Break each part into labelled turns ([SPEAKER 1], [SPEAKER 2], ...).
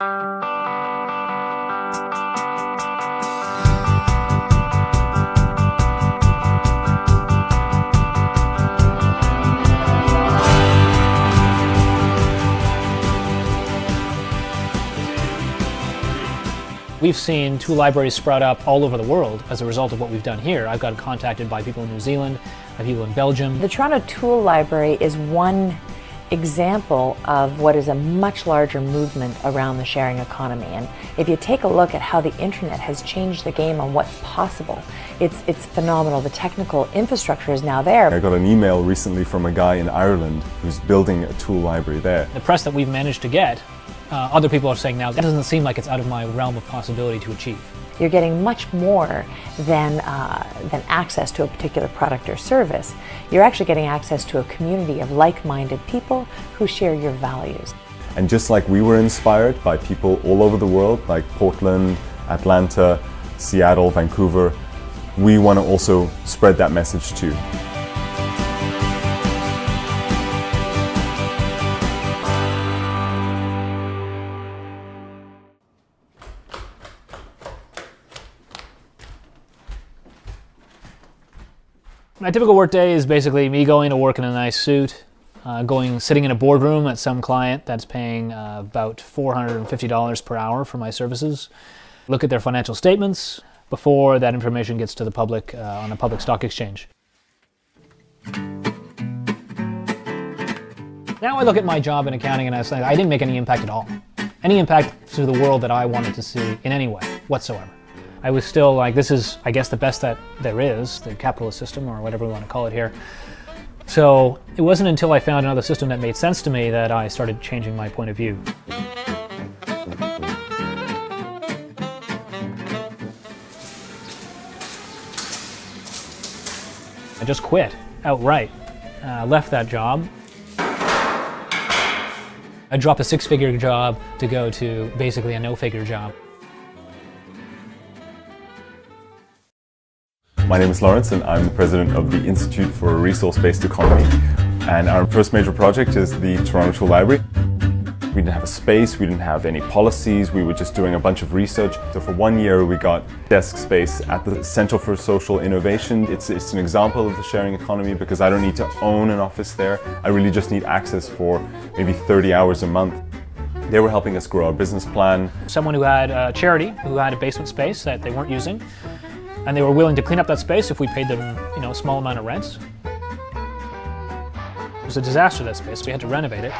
[SPEAKER 1] We've seen tool libraries sprout up all over the world as a result of what we've done here. I've gotten contacted by people in New Zealand, by people in Belgium.
[SPEAKER 2] The Toronto Tool Library is one example of what is a much larger movement around the sharing economy. And if you take a look at how the internet has changed the game on what's possible, it's phenomenal. The technical infrastructure is now there.
[SPEAKER 3] I got an email recently from a guy in Ireland who's building a tool library there.
[SPEAKER 1] The press that we've managed to get, other people are saying now, that doesn't seem like it's out of my realm of possibility to achieve.
[SPEAKER 2] You're getting much more than access to a particular product or service. You're actually getting access to a community of like-minded people who share your values.
[SPEAKER 3] And just like we were inspired by people all over the world, like Portland, Atlanta, Seattle, Vancouver, we want to also spread that message too.
[SPEAKER 1] My typical work day is basically me going to work in a nice suit, sitting in a boardroom at some client that's paying about $450 per hour for my services, look at their financial statements before that information gets to the public on a public stock exchange. Now I look at my job in accounting and I say I didn't make any impact at all. Any impact to the world that I wanted to see in any way whatsoever. I was still like, this is, I guess, the best that there is, the capitalist system, or whatever we want to call it here. So it wasn't until I found another system that made sense to me that I started changing my point of view. I just quit outright, left that job. I dropped a six-figure job to go to basically a no-figure job.
[SPEAKER 3] My name is Lawrence and I'm the president of the Institute for a Resource-Based Economy. And our first major project is the Toronto Tool Library. We didn't have a space, we didn't have any policies, we were just doing a bunch of research. So for 1 year we got desk space at the Centre for Social Innovation. It's an example of the sharing economy because I don't need to own an office there. I really just need access for maybe 30 hours a month. They were helping us grow our business plan.
[SPEAKER 1] Someone who had a charity, who had a basement space that they weren't using, and they were willing to clean up that space if we paid them, a small amount of rents. It was a disaster, that space. We had to renovate it.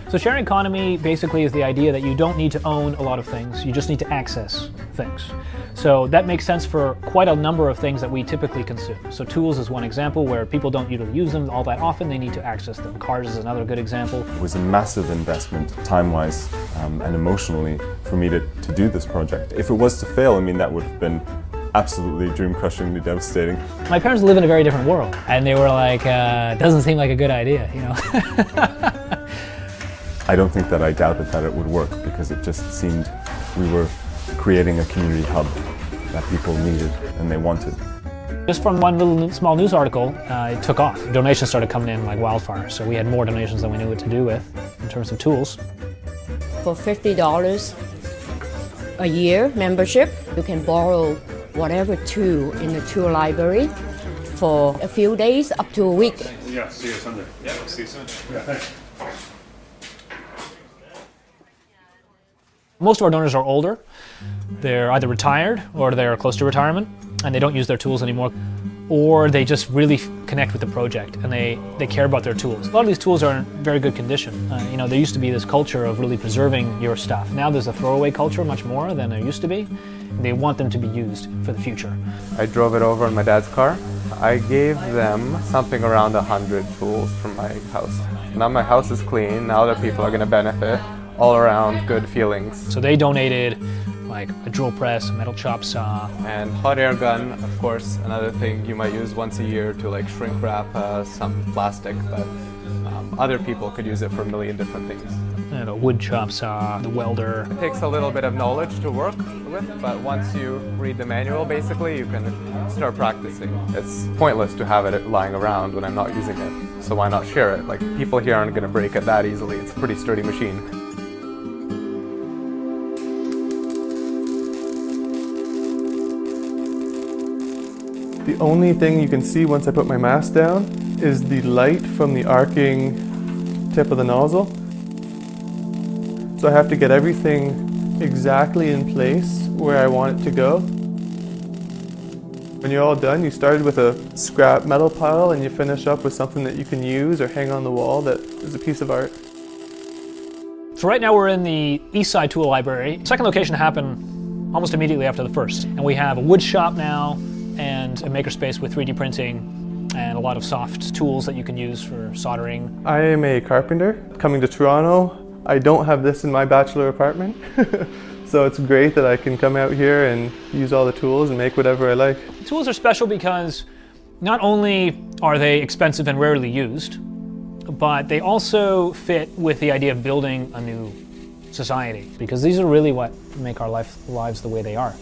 [SPEAKER 1] So sharing economy basically is the idea that you don't need to own a lot of things, you just need to access things. So that makes sense for quite a number of things that we typically consume. So tools is one example where people don't usually use them all that often, they need to access them. Cars is another good example.
[SPEAKER 3] It was a massive investment, time-wise and emotionally, for me to do this project. If it was to fail, that would have been absolutely dream-crushingly devastating.
[SPEAKER 1] My parents live in a very different world, and they were like, doesn't seem like a good idea,
[SPEAKER 3] I don't think that I doubted that it would work because it just seemed we were creating a community hub that people needed and they wanted.
[SPEAKER 1] Just from one little small news article, it took off. Donations started coming in like wildfire, so we had more donations than we knew what to do with in terms of tools.
[SPEAKER 4] For $50 a year membership, you can borrow whatever tool in the tool library for a few days up to a week.
[SPEAKER 5] Yeah, see you Sunday. Yeah, see you soon. Yeah, thanks.
[SPEAKER 1] Most of our donors are older. They're either retired or they're close to retirement and they don't use their tools anymore, or they just really connect with the project and they care about their tools. A lot of these tools are in very good condition. There used to be this culture of really preserving your stuff. Now there's a throwaway culture much more than there used to be. They want them to be used for the future.
[SPEAKER 6] I drove it over in my dad's car. I gave them something around 100 tools from my house. Now my house is clean, now other people are going to benefit. All around good feelings.
[SPEAKER 1] So they donated like a drill press, a metal chop saw.
[SPEAKER 6] And hot air gun, of course, another thing you might use once a year to like shrink wrap some plastic, but other people could use it for a million different things.
[SPEAKER 1] And a wood chop saw, the welder.
[SPEAKER 6] It takes a little bit of knowledge to work with, but once you read the manual, basically, you can start practicing. It's pointless to have it lying around when I'm not using it, so why not share it? Like, people here aren't going to break it that easily. It's a pretty sturdy machine.
[SPEAKER 7] The only thing you can see once I put my mask down is the light from the arcing tip of the nozzle. So I have to get everything exactly in place where I want it to go. When you're all done, you started with a scrap metal pile and you finish up with something that you can use or hang on the wall that is a piece of art.
[SPEAKER 1] So right now we're in the East Side Tool Library. Second location happened almost immediately after the first. And we have a wood shop now and a makerspace with 3D printing and a lot of soft tools that you can use for soldering.
[SPEAKER 7] I am a carpenter coming to Toronto. I don't have this in my bachelor apartment, so it's great that I can come out here and use all the tools and make whatever I like.
[SPEAKER 1] Tools are special because not only are they expensive and rarely used, but they also fit with the idea of building a new society, because these are really what make our lives the way they are.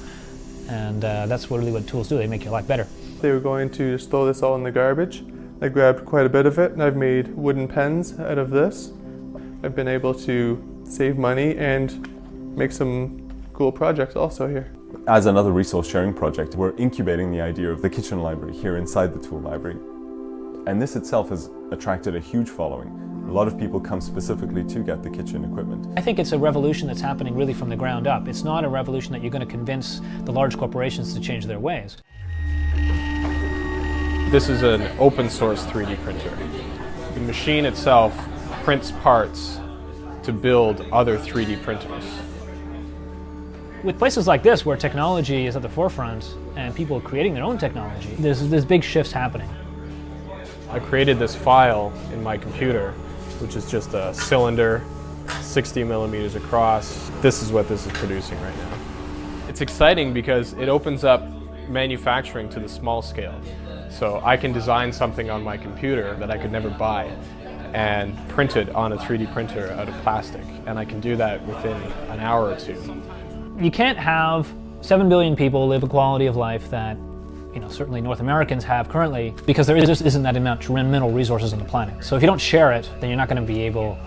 [SPEAKER 1] And that's really what tools do. They make your life better.
[SPEAKER 7] They were going to just throw this all in the garbage. I grabbed quite a bit of it and I've made wooden pens out of this. I've been able to save money and make some cool projects also here.
[SPEAKER 3] As another resource sharing project, we're incubating the idea of the kitchen library here inside the tool library. And this itself has attracted a huge following. A lot of people come specifically to get the kitchen equipment.
[SPEAKER 1] I think it's a revolution that's happening really from the ground up. It's not a revolution that you're going to convince the large corporations to change their ways.
[SPEAKER 5] This is an open source 3D printer. The machine itself prints parts to build other 3D printers.
[SPEAKER 1] With places like this where technology is at the forefront and people are creating their own technology, there's big shifts happening.
[SPEAKER 5] I created this file in my computer, which is just a cylinder, 60 millimeters across. This is what this is producing right now. It's exciting because it opens up manufacturing to the small scale. So I can design something on my computer that I could never buy and print it on a 3D printer out of plastic. And I can do that within an hour or two.
[SPEAKER 1] You can't have 7 billion people live a quality of life that, certainly North Americans have currently, because there just isn't that amount of mineral resources on the planet. So if you don't share it, then you're not going to be able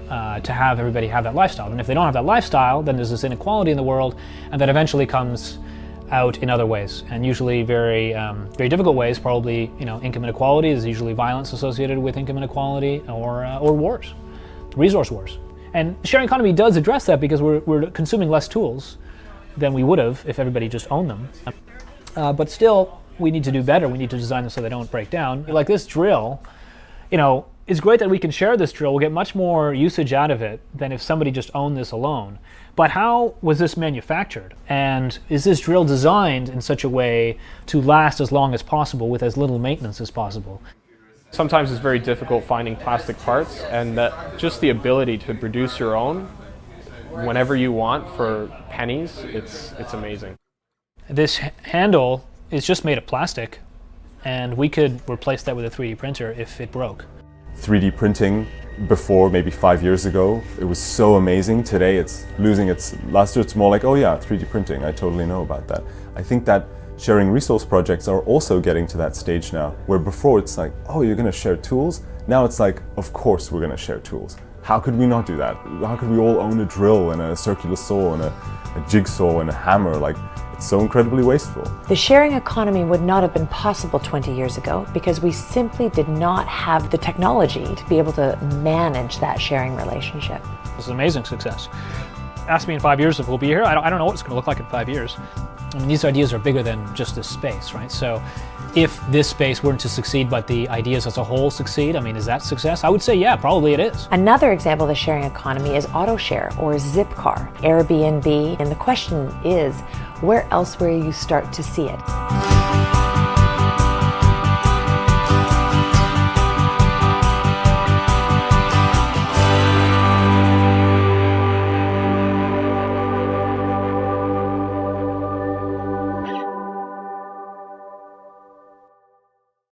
[SPEAKER 1] to have everybody have that lifestyle. And if they don't have that lifestyle, then there's this inequality in the world, and that eventually comes out in other ways, and usually very difficult ways. Probably, income inequality is usually violence associated with income inequality, or wars, resource wars. And the sharing economy does address that because we're consuming less tools than we would have if everybody just owned them. But still, we need to do better. We need to design them so they don't break down. Like this drill, it's great that we can share this drill. We'll get much more usage out of it than if somebody just owned this alone. But how was this manufactured? And is this drill designed in such a way to last as long as possible with as little maintenance as possible?
[SPEAKER 5] Sometimes it's very difficult finding plastic parts, and that just the ability to produce your own whenever you want for pennies, it's amazing.
[SPEAKER 1] This handle is just made of plastic, and we could replace that with a 3D printer if it broke.
[SPEAKER 3] 3D printing before, maybe 5 years ago, it was so amazing. Today it's losing its luster. It's more like, oh yeah, 3D printing, I totally know about that. I think that sharing resource projects are also getting to that stage now, where before it's like, oh, you're going to share tools? Now it's like, of course we're going to share tools. How could we not do that? How could we all own a drill and a circular saw and a jigsaw and a hammer? Like, it's so incredibly wasteful.
[SPEAKER 2] The sharing economy would not have been possible 20 years ago because we simply did not have the technology to be able to manage that sharing relationship.
[SPEAKER 1] It's an amazing success. Ask me in 5 years if we'll be here. I don't know what it's going to look like in 5 years. I mean, these ideas are bigger than just this space, right? So if this space weren't to succeed, but the ideas as a whole succeed, I mean, is that success? I would say, yeah, probably it is.
[SPEAKER 2] Another example of the sharing economy is AutoShare or Zipcar, Airbnb. And the question is, where else will you start to see it?